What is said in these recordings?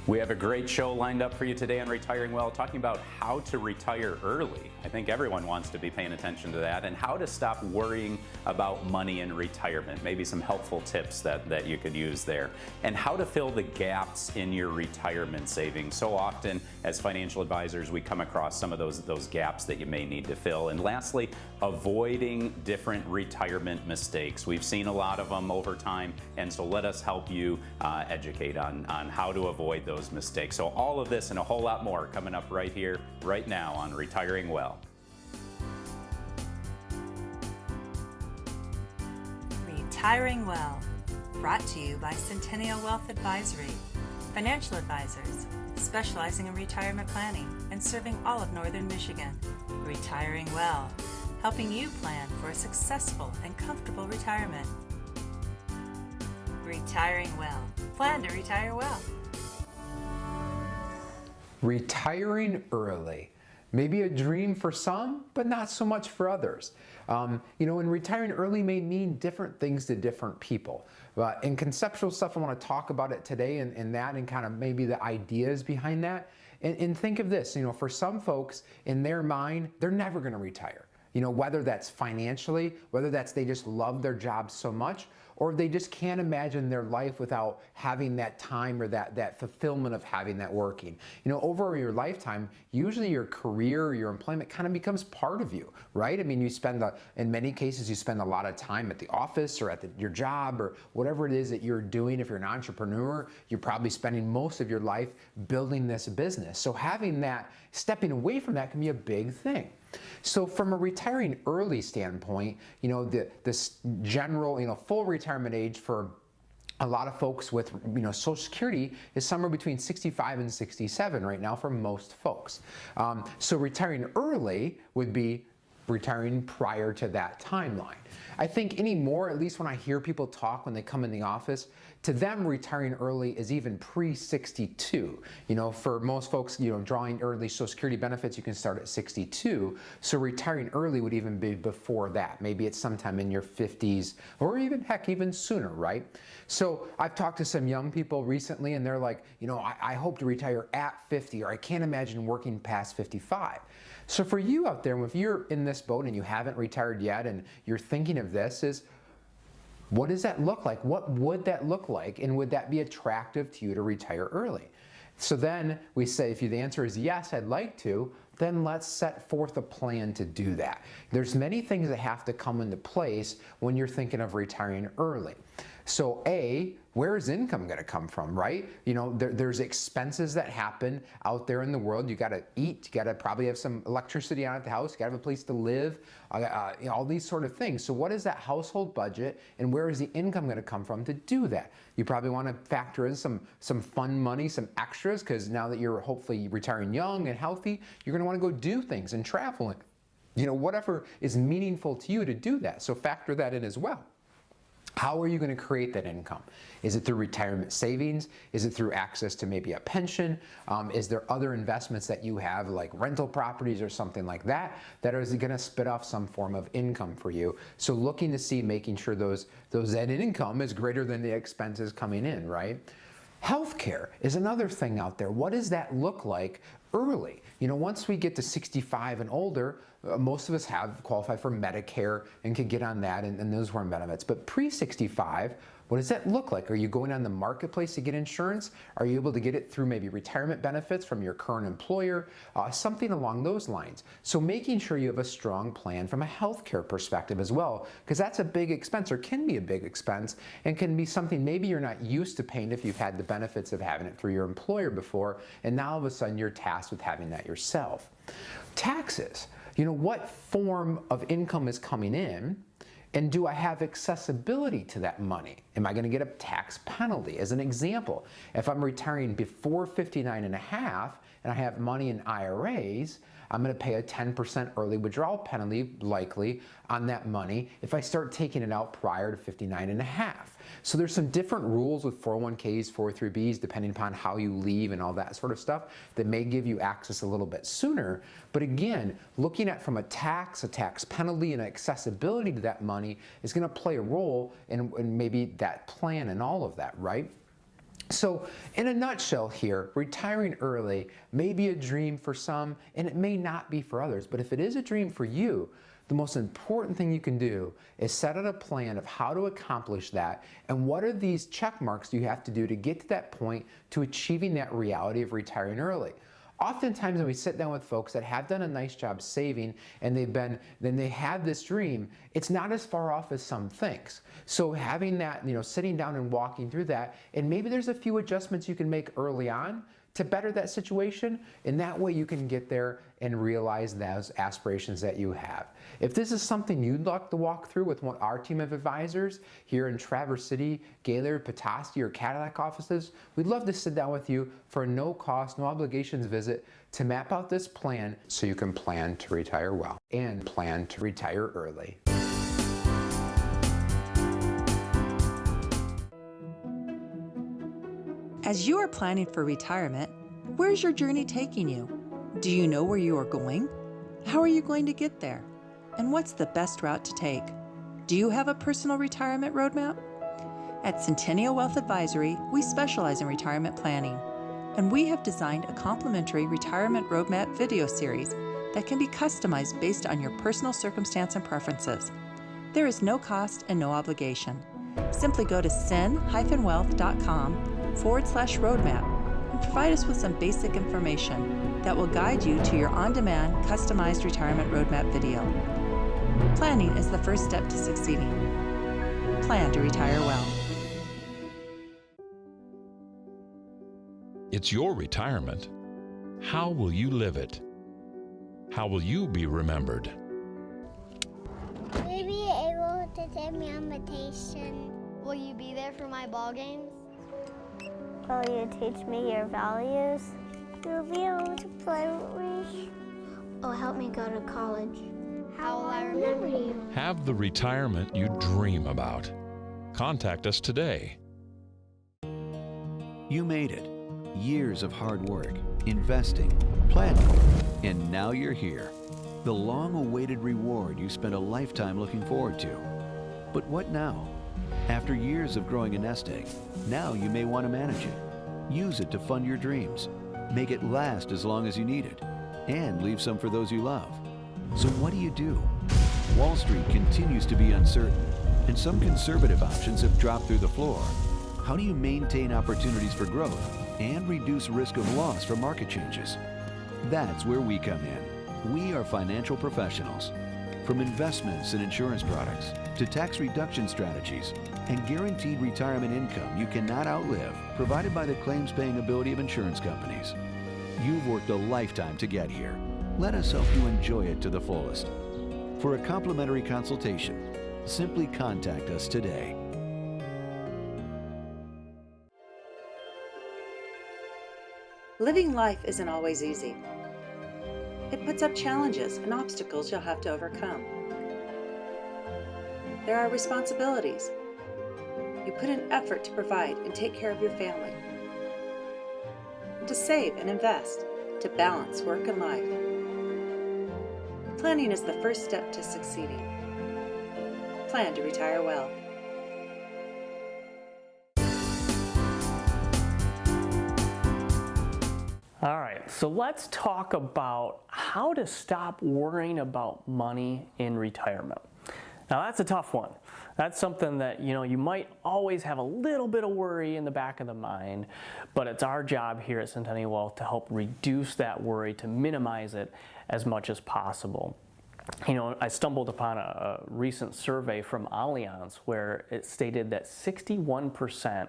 We have a great show lined up for you today on Retiring Well, talking about how to retire early. I think everyone wants to be paying attention to that, and how to stop worrying about money in retirement. Maybe some helpful tips that you could use there. And how to fill the gaps in your retirement savings. So often as financial advisors, we come across some of those gaps that you may need to fill. And lastly, avoiding different retirement mistakes. We've seen a lot of them over time, and so let us help you educate on how to avoid those mistakes. So all of this and a whole lot more coming up right here, right now on Retiring Well. Retiring Well, brought to you by Centennial Wealth Advisory, financial advisors specializing in retirement planning and serving all of Northern Michigan. Retiring Well, helping you plan for a successful and comfortable retirement. Retiring Well, plan to retire well. Retiring early. Maybe a dream for some, but not so much for others. And retiring early may mean different things to different people. In conceptual stuff, I want to talk about it today and kind of maybe the ideas behind that. And think of this, for some folks, in their mind, they're never going to retire. Whether that's financially, whether that's they just love their job so much, or they just can't imagine their life without having that time or that fulfillment of having that working. Over your lifetime, usually your career or your employment kind of becomes part of you, right? I mean, in many cases, you spend a lot of time at the office or at your job or whatever it is that you're doing. If you're an entrepreneur, you're probably spending most of your life building this business. So having that, stepping away from that can be a big thing. So from a retiring early standpoint, this general, full retirement age for a lot of folks with, Social Security is somewhere between 65 and 67 right now for most folks. So retiring early would be retiring prior to that timeline. I think anymore, at least when I hear people talk when they come in the office, to them retiring early is even pre-62. For most folks, drawing early Social Security benefits, you can start at 62. So retiring early would even be before that. Maybe it's sometime in your 50s or even sooner, right? So I've talked to some young people recently and they're like, I hope to retire at 50, or I can't imagine working past 55. So for you out there, if you're in this boat and you haven't retired yet and you're thinking of this, what does that look like? What would that look like? And would that be attractive to you to retire early? So then we say, if the answer is yes, I'd like to, then let's set forth a plan to do that. There's many things that have to come into place when you're thinking of retiring early. So where is income going to come from, right? There's expenses that happen out there in the world. You got to eat, you got to probably have some electricity on at the house, you got to have a place to live, all these sort of things. So what is that household budget, and where is the income going to come from to do that? You probably want to factor in some fun money, some extras, because now that you're hopefully retiring young and healthy, you're going to want to go do things and travel, and whatever is meaningful to you to do that. So factor that in as well. How are you going to create that income? Is it through retirement savings? Is it through access to maybe a pension? Is there other investments that you have, like rental properties or something like that, that is going to spit off some form of income for you? So looking to see, making sure that income is greater than the expenses coming in, right? Healthcare is another thing out there. What does that look like early? Once we get to 65 and older, most of us have qualified for Medicare and can get on that, and those were benefits. But pre-65, what does that look like? Are you going on the marketplace to get insurance? Are you able to get it through maybe retirement benefits from your current employer? Something along those lines. So making sure you have a strong plan from a healthcare perspective as well, because that's a big expense, or can be a big expense, and can be something maybe you're not used to paying if you've had the benefits of having it through your employer before, and now all of a sudden you're tasked with having that yourself. Taxes. What form of income is coming in? And do I have accessibility to that money? Am I going to get a tax penalty? As an example, if I'm retiring before 59 and a half and I have money in IRAs, I'm going to pay a 10% early withdrawal penalty likely on that money if I start taking it out prior to 59 and a half. So there's some different rules with 401ks, 403bs, depending upon how you leave and all that sort of stuff, that may give you access a little bit sooner. But again, looking at from a tax penalty, and accessibility to that money is going to play a role in maybe that plan and all of that, right? So in a nutshell here, retiring early may be a dream for some and it may not be for others, but if it is a dream for you, the most important thing you can do is set out a plan of how to accomplish that and what are these check marks you have to do to get to that point to achieving that reality of retiring early. Oftentimes when we sit down with folks that have done a nice job saving and then they have this dream, it's not as far off as some thinks. So having that, sitting down and walking through that, and maybe there's a few adjustments you can make early on to better that situation, and that way you can get there and realize those aspirations that you have. If this is something you'd like to walk through with our team of advisors here in Traverse City, Gaylord, Petoskey, or Cadillac offices, we'd love to sit down with you for a no cost, no obligations visit to map out this plan so you can plan to retire well and plan to retire early. As you are planning for retirement, where's your journey taking you? Do you know where you are going? How are you going to get there? And what's the best route to take? Do you have a personal retirement roadmap? At Centennial Wealth Advisory, we specialize in retirement planning, and we have designed a complimentary retirement roadmap video series that can be customized based on your personal circumstance and preferences. There is no cost and no obligation. Simply go to cen-wealth.com/roadmap and provide us with some basic information that will guide you to your on-demand, customized retirement roadmap video. Planning is the first step to succeeding. Plan to retire well. It's your retirement. How will you live it? How will you be remembered? Will you be able to take me on vacation? Will you be there for my ball games? Will you teach me your values? You'll be able to play with me. Oh, help me go to college. How will I remember you? Have the retirement you dream about. Contact us today. You made it. Years of hard work, investing, planning, and now you're here. The long-awaited reward you spent a lifetime looking forward to. But what now? After years of growing a nest egg, now you may want to manage it. Use it to fund your dreams. Make it last as long as you need it. And leave some for those you love. So what do? Wall Street continues to be uncertain, and some conservative options have dropped through the floor. How do you maintain opportunities for growth and reduce risk of loss from market changes? That's where we come in. We are financial professionals. From investments and insurance products to tax reduction strategies and guaranteed retirement income you cannot outlive, provided by the claims-paying ability of insurance companies. You've worked a lifetime to get here. Let us help you enjoy it to the fullest. For a complimentary consultation, simply contact us today. Living life isn't always easy. It puts up challenges and obstacles you'll have to overcome. There are responsibilities. You put in effort to provide and take care of your family, to save and invest, to balance work and life. Planning is the first step to succeeding. Plan to retire well. All right, so let's talk about how to stop worrying about money in retirement. Now that's a tough one. That's something that you might always have a little bit of worry in the back of the mind, but it's our job here at Centennial Wealth to help reduce that worry, to minimize it as much as possible. I stumbled upon a recent survey from Allianz where it stated that 61%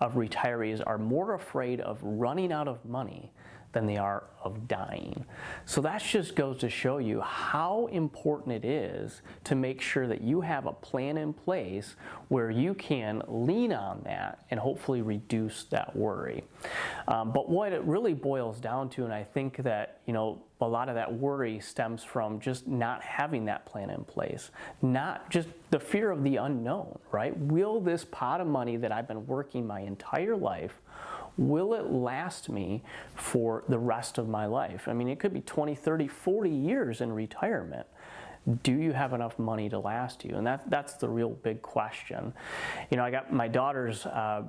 of retirees are more afraid of running out of money than they are of dying. So that just goes to show you how important it is to make sure that you have a plan in place where you can lean on that and hopefully reduce that worry. But what it really boils down to, and I think that a lot of that worry stems from just not having that plan in place, not just the fear of the unknown, right? Will this pot of money that I've been working my entire life, will it last me for the rest of my life? I mean, it could be 20, 30, 40 years in retirement. do you have enough money to last you? And that's the real big question. You know, I got my daughter's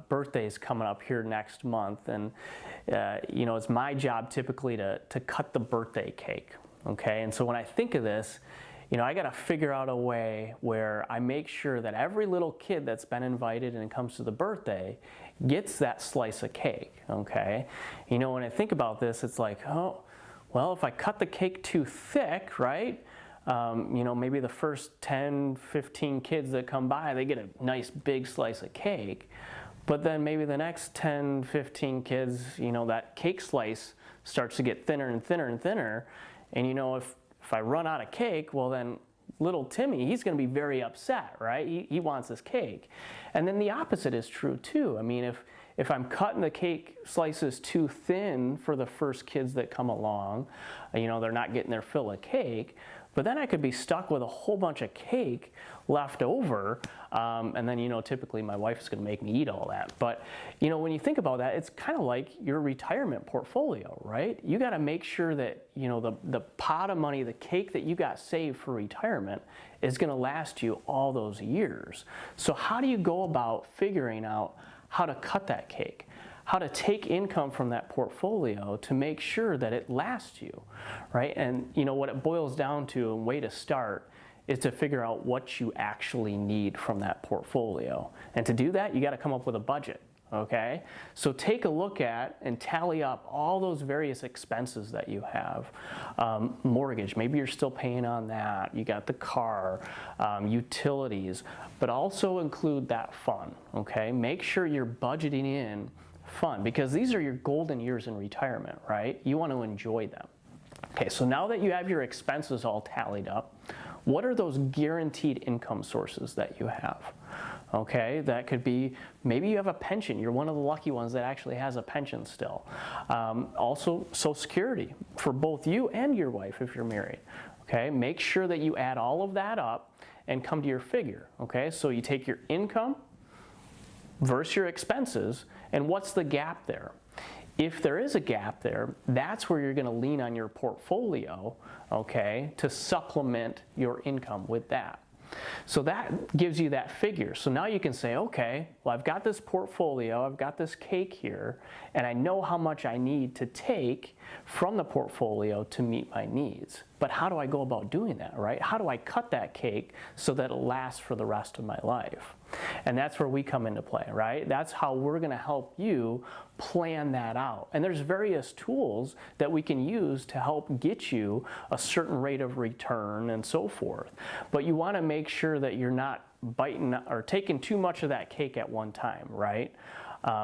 birthday's coming up here next month, and you know, it's my job typically to cut the birthday cake, okay? And so when I think of this, you know, I got to figure out a way where I make sure that every little kid that's been invited and comes to the birthday gets that slice of cake, okay? You know, when I think about this, it's like, oh, well, if I cut the cake too thick, right? You know, maybe the first 10, 15 kids that come by, they get a nice big slice of cake. But then maybe the next 10, 15 kids, you know, that cake slice starts to get thinner and thinner and thinner. And you know, if I run out of cake, well then little Timmy, he's going to be very upset, right? He wants his cake. And then the opposite is true too. I mean, if I'm cutting the cake slices too thin for the first kids that come along, you know, they're not getting their fill of cake, but then I could be stuck with a whole bunch of cake left over, and then, you know, typically my wife is going to make me eat all that. But, you know, when you think about that, it's kind of like your retirement portfolio, right? You got to make sure that, you know, the pot of money, the cake that you got saved for retirement is going to last you all those years. So how do you go about figuring out how to cut that cake? How to take income from that portfolio to make sure that it lasts you, right? And you know what it boils down to, and way to start, is to figure out what you actually need from that portfolio. And to do that, you got to come up with a budget, okay? So take a look at and tally up all those various expenses that you have. Mortgage, maybe you're still paying on that. You got the car, utilities, but also include that fund, okay? Make sure you're budgeting in fun, because these are your golden years in retirement, right? You want to enjoy them. Okay, so now that you have your expenses all tallied up, what are those guaranteed income sources that you have? Okay, that could be, maybe you have a pension. You're one of the lucky ones that actually has a pension still. Also, Social Security for both you and your wife if you're married. Okay, make sure that you add all of that up and come to your figure. Okay, so you take your income versus your expenses, and what's the gap there? If there is a gap there, that's where you're going to lean on your portfolio, okay, to supplement your income with that. So that gives you that figure. So now you can say, okay, well, I've got this portfolio, I've got this cake here, and I know how much I need to take from the portfolio to meet my needs. But how do I go about doing that, right? How do I cut that cake so that it lasts for the rest of my life? And that's where we come into play, right? That's how we're going to help you plan that out. And there's various tools that we can use to help get you a certain rate of return and so forth. But you want to make sure that you're not biting or taking too much of that cake at one time, right?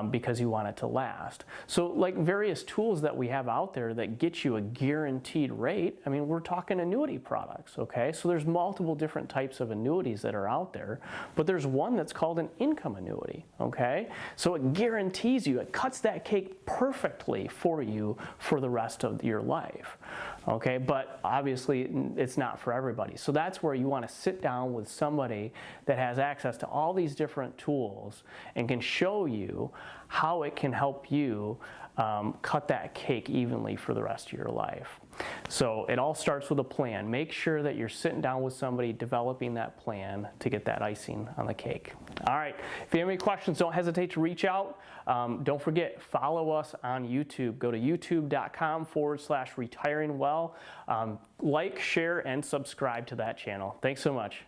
Because you want it to last. So like various tools that we have out there that get you a guaranteed rate, I mean, we're talking annuity products, okay? So there's multiple different types of annuities that are out there, but there's one that's called an income annuity, okay? So it guarantees you, it cuts that cake perfectly for you for the rest of your life, okay? But obviously it's not for everybody. So that's where you want to sit down with somebody that has access to all these different tools and can show you how it can help you cut that cake evenly for the rest of your life. So it all starts with a plan. Make sure that you're sitting down with somebody developing that plan to get that icing on the cake. All right, if you have any questions, don't hesitate to reach out. Don't forget, follow us on YouTube. Go to youtube.com/retiringwell. Like, share, and subscribe to that channel. Thanks so much.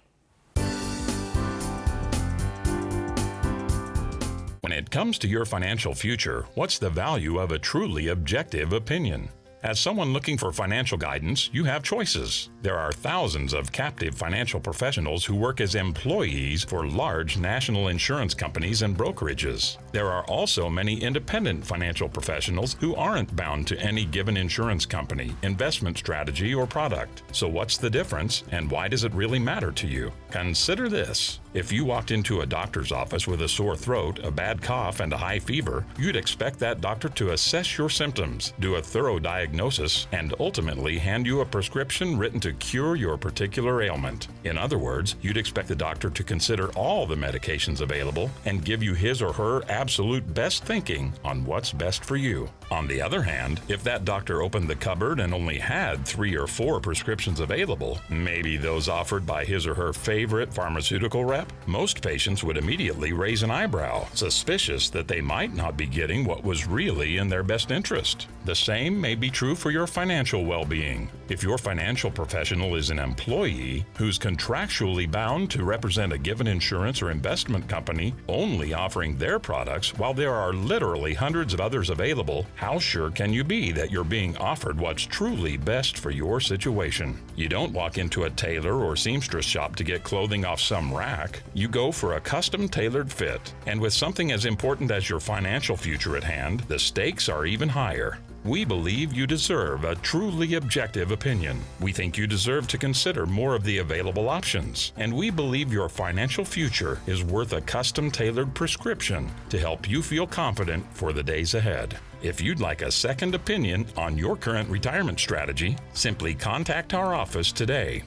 When it comes to your financial future, what's the value of a truly objective opinion? As someone looking for financial guidance, you have choices. There are thousands of captive financial professionals who work as employees for large national insurance companies and brokerages. There are also many independent financial professionals who aren't bound to any given insurance company, investment strategy, or product. So what's the difference, and why does it really matter to you? Consider this. If you walked into a doctor's office with a sore throat, a bad cough, and a high fever, you'd expect that doctor to assess your symptoms, do a thorough diagnosis diagnosis and ultimately hand you a prescription written to cure your particular ailment. In other words, you'd expect the doctor to consider all the medications available and give you his or her absolute best thinking on what's best for you. On the other hand, if that doctor opened the cupboard and only had 3 or 4 prescriptions available, maybe those offered by his or her favorite pharmaceutical rep, most patients would immediately raise an eyebrow, suspicious that they might not be getting what was really in their best interest. The same may be true for your financial well-being. If your financial professional is an employee who's contractually bound to represent a given insurance or investment company, only offering their products while there are literally hundreds of others available, how sure can you be that you're being offered what's truly best for your situation? You don't walk into a tailor or seamstress shop to get clothing off some rack. You go for a custom-tailored fit. And with something as important as your financial future at hand, the stakes are even higher. We believe you deserve a truly objective opinion. We think you deserve to consider more of the available options. And we believe your financial future is worth a custom-tailored prescription to help you feel confident for the days ahead. If you'd like a second opinion on your current retirement strategy, simply contact our office today.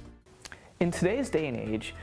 In today's day and age,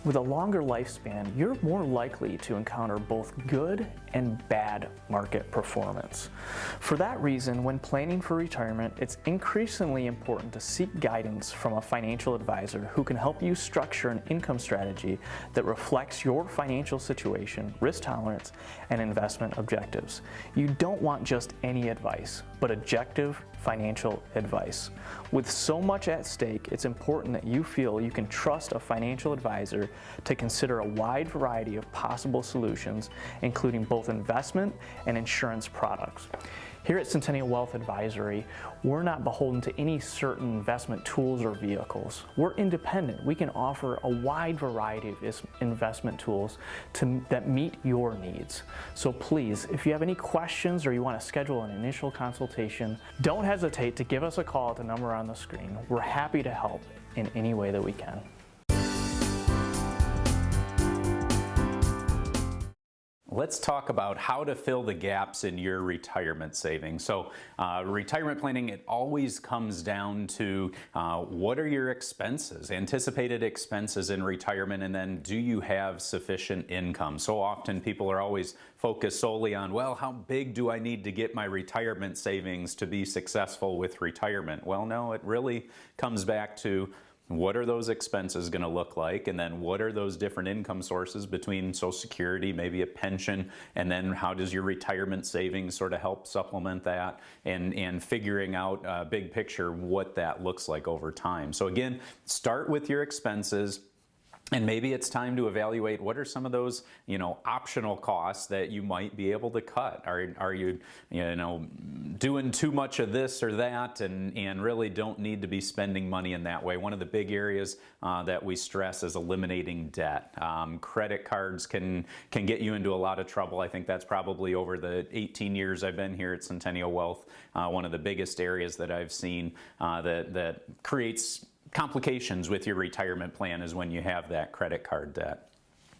with a longer lifespan, you're more likely to encounter both good and bad market performance. For that reason, when planning for retirement, it's increasingly important to seek guidance from a financial advisor who can help you structure an income strategy that reflects your financial situation, risk tolerance, and investment objectives. You don't want just any advice, but objective financial advice. With so much at stake, it's important that you feel you can trust a financial advisor to consider a wide variety of possible solutions, including both investment and insurance products. Here at Centennial Wealth Advisory, we're not beholden to any certain investment tools or vehicles. We're independent. We can offer a wide variety of investment tools that meet your needs. So please, if you have any questions or you want to schedule an initial consultation, don't hesitate to give us a call at the number on the screen. We're happy to help in any way that we can. Let's talk about how to fill the gaps in your retirement savings. So retirement planning, it always comes down to what are your expenses, anticipated expenses in retirement, and then do you have sufficient income? So often people are always focused solely on, well, how big do I need to get my retirement savings to be successful with retirement? Well, no, it really comes back to what are those expenses going to look like, and then what are those different income sources between Social Security, maybe a pension, and then how does your retirement savings sort of help supplement that, and figuring out big picture what that looks like over time. So again, start with your expenses. And maybe it's time to evaluate what are some of those, optional costs that you might be able to cut. Are you, doing too much of this or that and really don't need to be spending money in that way? One of the big areas that we stress is eliminating debt. Credit cards can get you into a lot of trouble. I think that's probably over the 18 years I've been here at Centennial Wealth, one of the biggest areas that I've seen that creates complications with your retirement plan is when you have that credit card debt.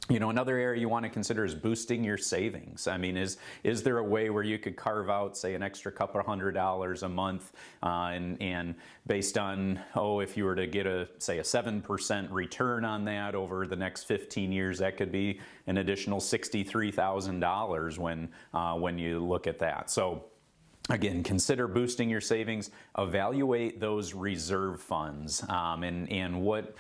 Another area you want to consider is boosting your savings. I mean, is there a way where you could carve out, say, an extra couple $100 a month and based on, if you were to get say a 7% return on that over the next 15 years, that could be an additional $63,000 when you look at that. So again, consider boosting your savings, evaluate those reserve funds, and what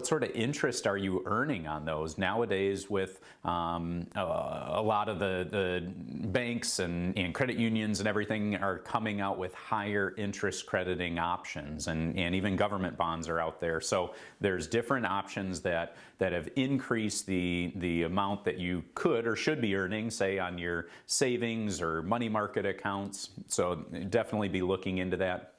sort of interest are you earning on those? Nowadays with a lot of the banks and credit unions and everything are coming out with higher interest crediting options, and even government bonds are out there. So there's different options that have increased the amount that you could or should be earning, say on your savings or money market accounts. So definitely be looking into that.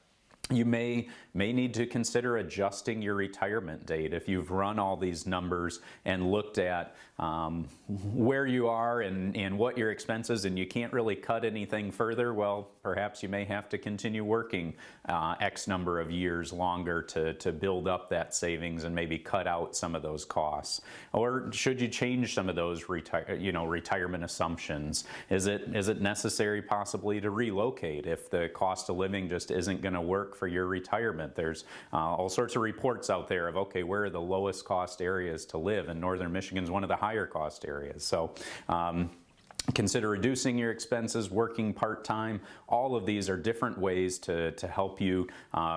You may need to consider adjusting your retirement date. If you've run all these numbers and looked at where you are and what your expenses, and you can't really cut anything further, well, perhaps you may have to continue working X number of years longer to build up that savings and maybe cut out some of those costs. Or should you change some of those retirement assumptions? Is it necessary possibly to relocate if the cost of living just isn't going to work for your retirement? There's all sorts of reports out there of, okay, where are the lowest cost areas to live, and Northern Michigan's one of the higher cost areas. So consider reducing your expenses, working part-time. All of these are different ways to help you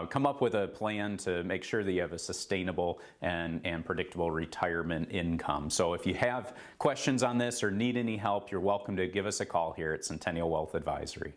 come up with a plan to make sure that you have a sustainable and predictable retirement income. So if you have questions on this or need any help, you're welcome to give us a call here at Centennial Wealth Advisory.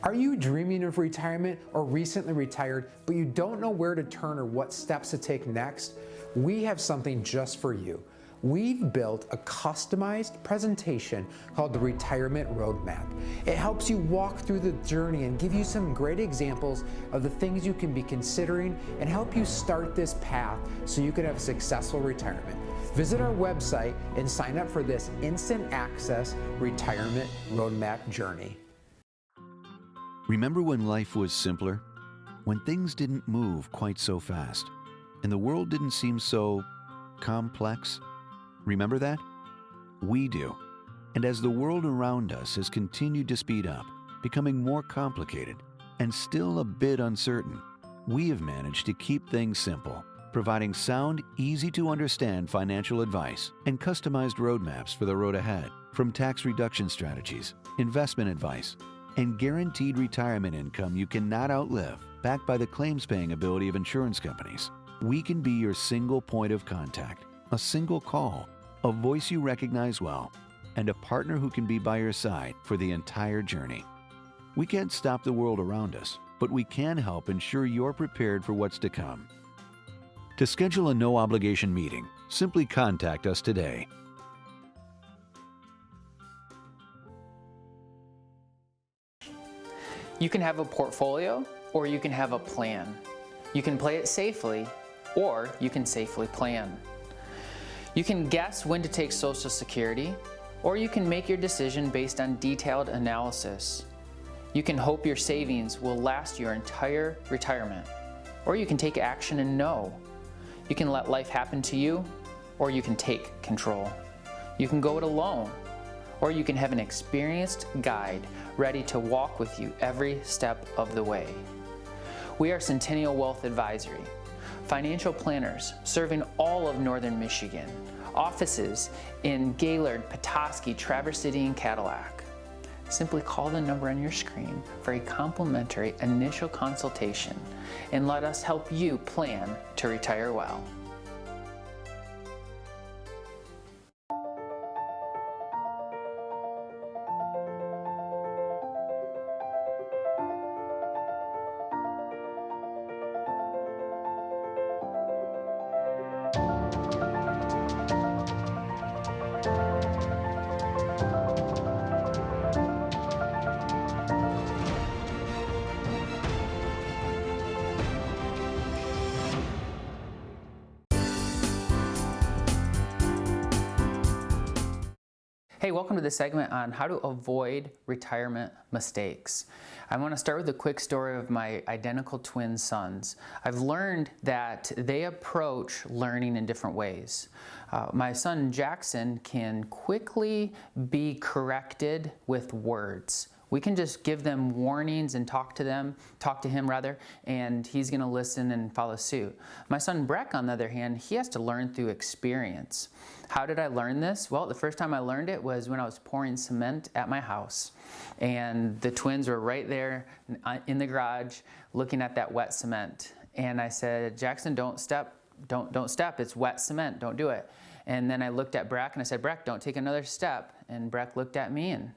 Are you dreaming of retirement or recently retired, but you don't know where to turn or what steps to take next? We have something just for you. We've built a customized presentation called the Retirement Roadmap. It helps you walk through the journey and give you some great examples of the things you can be considering and help you start this path so you can have a successful retirement. Visit our website and sign up for this instant access Retirement Roadmap journey. Remember when life was simpler? When things didn't move quite so fast, and the world didn't seem so complex? Remember that? We do. And as the world around us has continued to speed up, becoming more complicated, and still a bit uncertain, we have managed to keep things simple, providing sound, easy-to-understand financial advice and customized roadmaps for the road ahead, from tax reduction strategies, investment advice, and guaranteed retirement income you cannot outlive, backed by the claims-paying ability of insurance companies. We can be your single point of contact, a single call, a voice you recognize well, and a partner who can be by your side for the entire journey. We can't stop the world around us, but we can help ensure you're prepared for what's to come. To schedule a no-obligation meeting, simply contact us today. You can have a portfolio, or you can have a plan. You can play it safely, or you can safely plan. You can guess when to take Social Security, or you can make your decision based on detailed analysis. You can hope your savings will last your entire retirement, or you can take action and know. You can let life happen to you, or you can take control. You can go it alone, or you can have an experienced guide ready to walk with you every step of the way. We are Centennial Wealth Advisory, financial planners serving all of Northern Michigan, offices in Gaylord, Petoskey, Traverse City, and Cadillac. Simply call the number on your screen for a complimentary initial consultation and let us help you plan to retire well. Hey, welcome to the segment on how to avoid retirement mistakes. I want to start with a quick story of my identical twin sons. I've learned that they approach learning in different ways. My son Jackson can quickly be corrected with words. We can just give them warnings and talk to him rather, and he's going to listen and follow suit. My son Breck, on the other hand, he has to learn through experience. How did I learn this? Well, the first time I learned it was when I was pouring cement at my house, and the twins were right there in the garage looking at that wet cement. And I said, Jackson, don't step, it's wet cement, don't do it. And then I looked at Breck and I said, Breck, don't take another step. And Breck looked at me and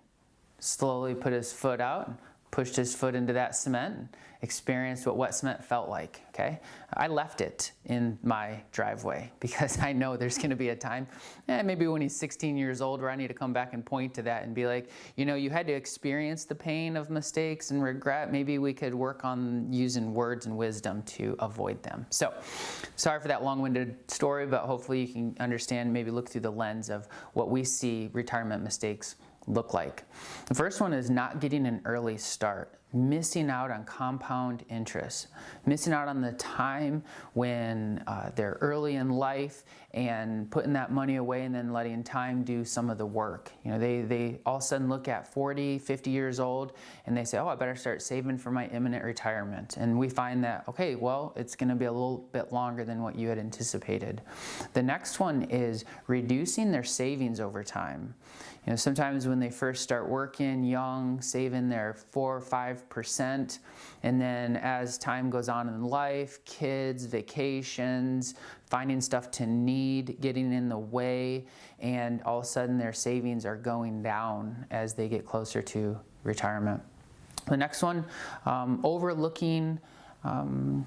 slowly put his foot out and pushed his foot into that cement and experienced what wet cement felt like, okay? I left it in my driveway because I know there's gonna be a time, maybe when he's 16 years old, where I need to come back and point to that and be like, you know, you had to experience the pain of mistakes and regret. Maybe we could work on using words and wisdom to avoid them. So, sorry for that long-winded story, but hopefully you can understand, maybe look through the lens of what we see retirement mistakes look like. The first one is not getting an early start, missing out on compound interest, missing out on the time when they're early in life and putting that money away and then letting time do some of the work. You know, they all of a sudden look at 40, 50 years old and they say, oh, I better start saving for my imminent retirement. And we find that, okay, well, it's going to be a little bit longer than what you had anticipated. The next one is reducing their savings over time. You know, sometimes when they first start working young, saving their 4 or 5%, and then as time goes on in life, kids, vacations, finding stuff to need, getting in the way, and all of a sudden their savings are going down as they get closer to retirement. The next one, overlooking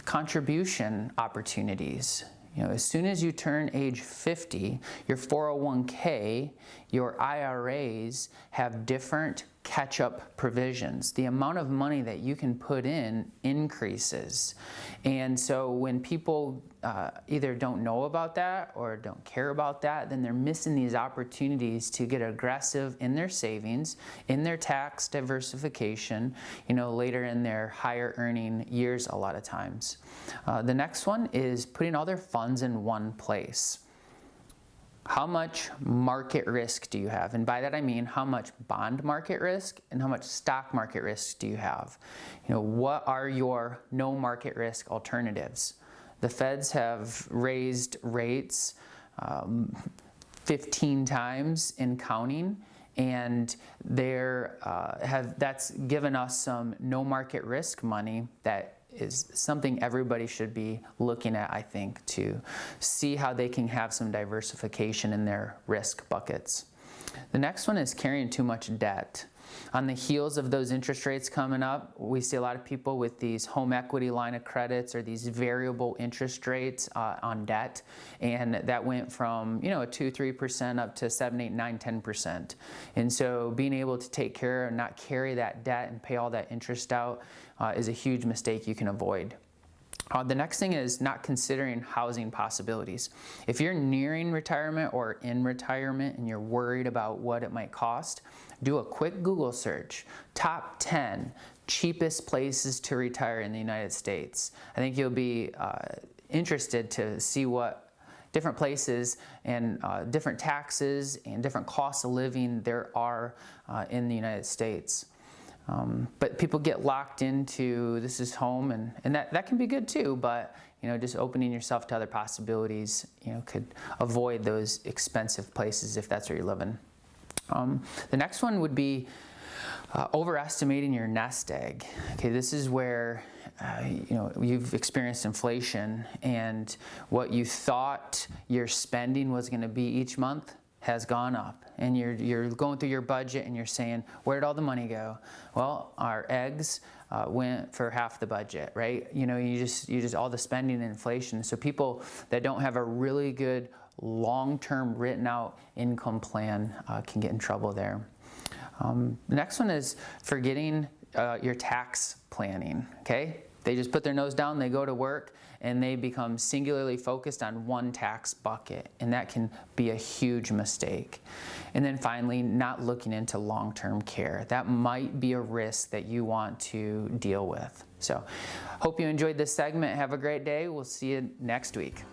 contribution opportunities. You know, as soon as you turn age 50, your 401k, your IRAs have different catch-up provisions. The amount of money that you can put in increases. And so when people either don't know about that or don't care about that, then they're missing these opportunities to get aggressive in their savings, in their tax diversification, you know, later in their higher earning years a lot of times. The next one is putting all their funds in one place. How much market risk do you have? And by that I mean how much bond market risk and how much stock market risk do you have? You know, what are your no market risk alternatives? The feds have raised rates 15 times in counting, and that's given us some no market risk money that is something everybody should be looking at, I think, to see how they can have some diversification in their risk buckets. The next one is carrying too much debt. On the heels of those interest rates coming up, we see a lot of people with these home equity line of credits or these variable interest rates on debt, and that went from, you know, a 2-3% up to 7, 8, 9, 10%. And so being able to take care and not carry that debt and pay all that interest out is a huge mistake you can avoid. The next thing is not considering housing possibilities. If you're nearing retirement or in retirement and you're worried about what it might cost, do a quick Google search. Top 10 cheapest places to retire in the United States. I think you'll be interested to see what different places and different taxes and different costs of living there are in the United States. But people get locked into this is home, and that can be good too, but you know, just opening yourself to other possibilities, you know, could avoid those expensive places if that's where you're living. The next one would be overestimating your nest egg. Okay, this is where you know, you've experienced inflation, and what you thought your spending was going to be each month has gone up, and you're going through your budget and you're saying, where did all the money go? Well, our eggs went for half the budget, right? You know, you just all the spending and inflation. So people that don't have a really good long-term written out income plan can get in trouble there. The next one is forgetting your tax planning, okay? They just put their nose down, they go to work, and they become singularly focused on one tax bucket, and that can be a huge mistake. And then finally, not looking into long-term care. That might be a risk that you want to deal with. So, hope you enjoyed this segment. Have a great day. We'll see you next week.